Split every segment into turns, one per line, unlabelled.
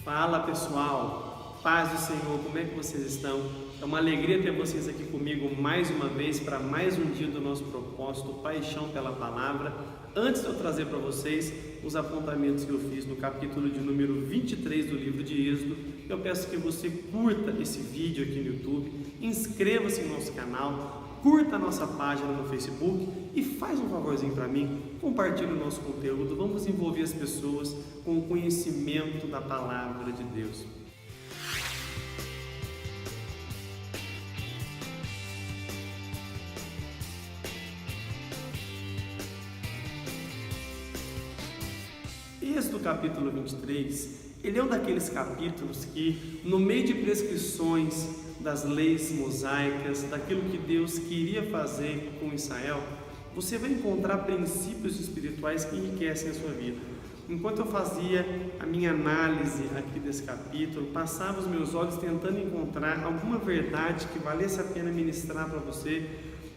Fala pessoal, paz do Senhor, como é que vocês estão? É uma alegria ter vocês aqui comigo mais uma vez para mais um dia do nosso propósito, Paixão pela Palavra. Antes de eu trazer para vocês os apontamentos que eu fiz no capítulo de número 23 do livro de Êxodo, eu peço que você curta esse vídeo aqui no YouTube, inscreva-se no nosso canal, curta a nossa página no Facebook e faz um favorzinho para mim, compartilhe o nosso conteúdo, vamos envolver as pessoas com o conhecimento da Palavra de Deus. Êxodo capítulo 23, ele é um daqueles capítulos que, no meio de prescrições das leis mosaicas, daquilo que Deus queria fazer com Israel, você vai encontrar princípios espirituais que enriquecem a sua vida. Enquanto eu fazia a minha análise aqui desse capítulo, passava os meus olhos tentando encontrar alguma verdade que valesse a pena ministrar para você,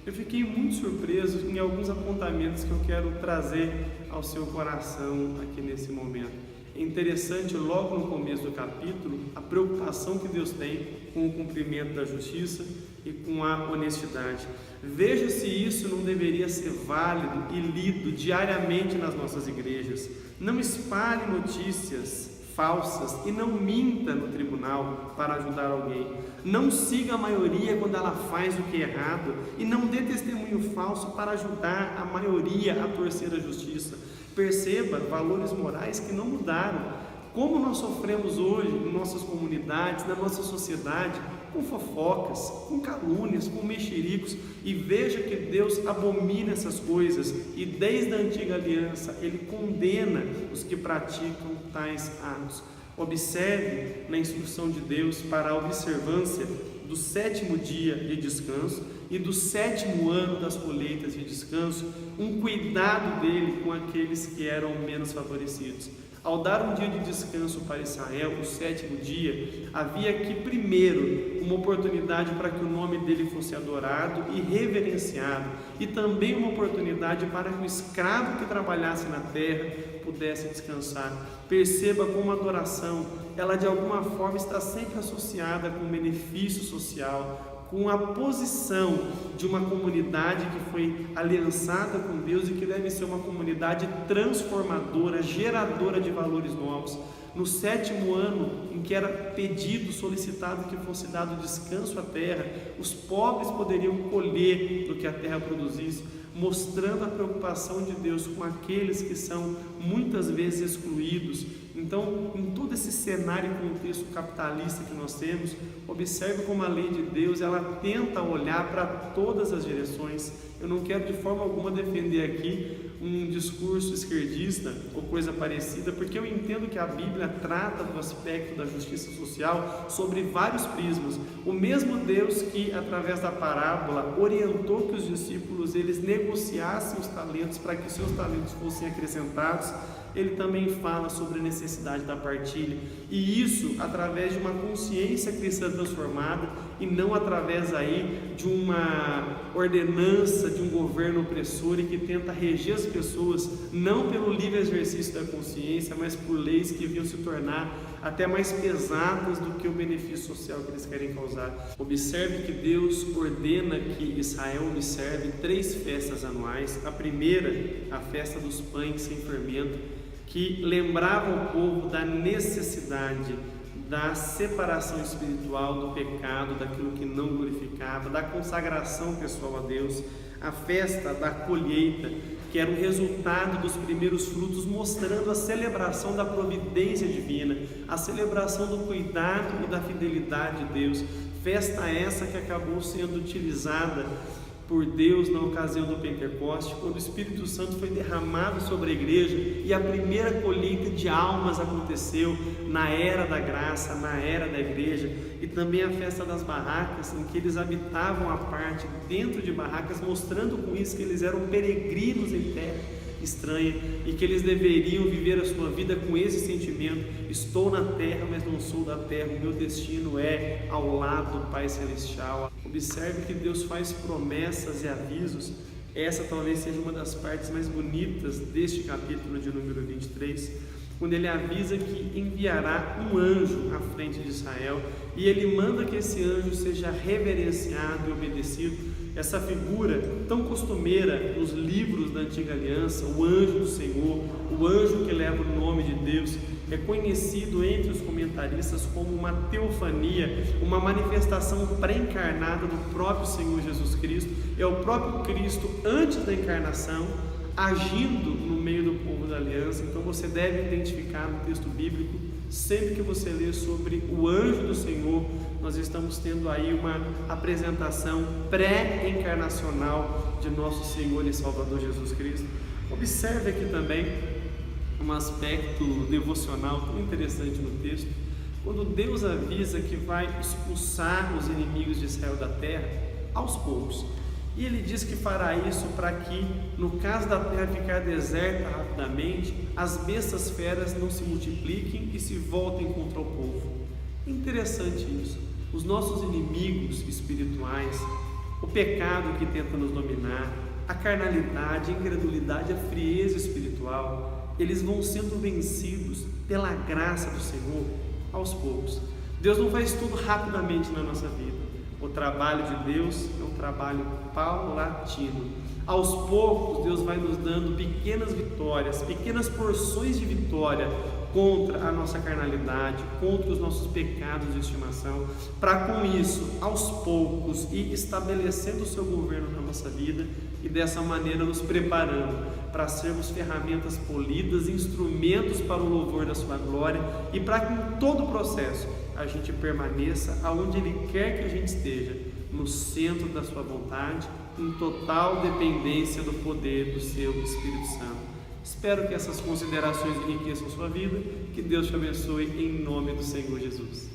eu fiquei muito surpreso em alguns apontamentos que eu quero trazer ao seu coração aqui nesse momento. É interessante, logo no começo do capítulo, a preocupação que Deus tem com o cumprimento da justiça e com a honestidade. Veja se isso não deveria ser válido e lido diariamente nas nossas igrejas. Não espalhe notícias falsas e não minta no tribunal para ajudar alguém. Não siga a maioria quando ela faz o que é errado e não dê testemunho falso para ajudar a maioria a torcer a justiça. Perceba valores morais que não mudaram. Como nós sofremos hoje em nossas comunidades, na nossa sociedade, com fofocas, com calúnias, com mexericos, e veja que Deus abomina essas coisas e desde a antiga aliança Ele condena os que praticam tais atos. Observe na instrução de Deus para a observância do 7º dia de descanso e do 7º ano das colheitas de descanso, um cuidado dele com aqueles que eram menos favorecidos. Ao dar um dia de descanso para Israel, o 7º dia, havia aqui primeiro uma oportunidade para que o nome dele fosse adorado e reverenciado, e também uma oportunidade para que o escravo que trabalhasse na terra pudesse descansar. Perceba como a adoração, ela de alguma forma está sempre associada com benefício social, com a posição de uma comunidade que foi aliançada com Deus e que deve ser uma comunidade transformadora, geradora de valores novos. No 7º ano, em que era pedido, solicitado que fosse dado descanso à terra, os pobres poderiam colher do que a terra produzisse, mostrando a preocupação de Deus com aqueles que são muitas vezes excluídos. Então, em todo esse cenário e contexto capitalista que nós temos, observe como a lei de Deus, ela tenta olhar para todas as direções. Eu não quero de forma alguma defender aqui um discurso esquerdista ou coisa parecida, porque eu entendo que a Bíblia trata do aspecto da justiça social sobre vários prismas. O mesmo Deus que, através da parábola, orientou que os discípulos eles negociassem os talentos para que seus talentos fossem acrescentados, ele também fala sobre a necessidade da partilha, e isso através de uma consciência cristã transformada e não através aí de uma ordenança de um governo opressor e que tenta reger as pessoas não pelo livre exercício da consciência, mas por leis que vinham se tornar até mais pesadas do que o benefício social que eles querem causar. Observe que Deus ordena que Israel observe 3 festas anuais. A primeira, a festa dos pães sem fermento, que lembrava o povo da necessidade da separação espiritual do pecado, daquilo que não glorificava, da consagração pessoal a Deus. A festa da colheita, que era o resultado dos primeiros frutos, mostrando a celebração da providência divina, a celebração do cuidado e da fidelidade de Deus. Festa essa que acabou sendo utilizada por Deus na ocasião do Pentecoste, quando o Espírito Santo foi derramado sobre a igreja e a primeira colheita de almas aconteceu na era da graça, na era da igreja. E também a festa das barracas, em que eles habitavam à parte dentro de barracas, mostrando com isso que eles eram peregrinos em terra estranha e que eles deveriam viver a sua vida com esse sentimento: estou na terra, mas não sou da terra, o meu destino é ao lado do Pai Celestial. Observe que Deus faz promessas e avisos. Essa talvez seja uma das partes mais bonitas deste capítulo de número 23. quando ele avisa que enviará um anjo à frente de Israel e ele manda que esse anjo seja reverenciado e obedecido. Essa figura tão costumeira nos livros da Antiga Aliança, o anjo do Senhor, o anjo que leva o nome de Deus, é conhecido entre os comentaristas como uma teofania, uma manifestação pré-encarnada do próprio Senhor Jesus Cristo. É o próprio Cristo antes da encarnação, agindo no meio do povo da aliança. Então você deve identificar no texto bíblico, sempre que você lê sobre o anjo do Senhor, nós estamos tendo aí uma apresentação pré-encarnacional de nosso Senhor e Salvador Jesus Cristo. Observe aqui também um aspecto devocional tão interessante no texto, quando Deus avisa que vai expulsar os inimigos de Israel da terra aos poucos. E ele diz que fará isso para que, no caso da terra ficar deserta rapidamente, as bestas feras não se multipliquem e se voltem contra o povo. Interessante isso. Os nossos inimigos espirituais, o pecado que tenta nos dominar, a carnalidade, a incredulidade, a frieza espiritual, eles vão sendo vencidos pela graça do Senhor aos poucos. Deus não faz tudo rapidamente na nossa vida. O trabalho de Deus é um trabalho paulatino. Aos poucos, Deus vai nos dando pequenas vitórias, pequenas porções de vitória contra a nossa carnalidade, contra os nossos pecados de estimação, para com isso, aos poucos, ir estabelecendo o seu governo na nossa vida e dessa maneira nos preparando para sermos ferramentas polidas, instrumentos para o louvor da sua glória e para que em todo o processo a gente permaneça aonde Ele quer que a gente esteja, no centro da sua vontade, em total dependência do poder do seu Espírito Santo. Espero que essas considerações enriqueçam sua vida, que Deus te abençoe em nome do Senhor Jesus.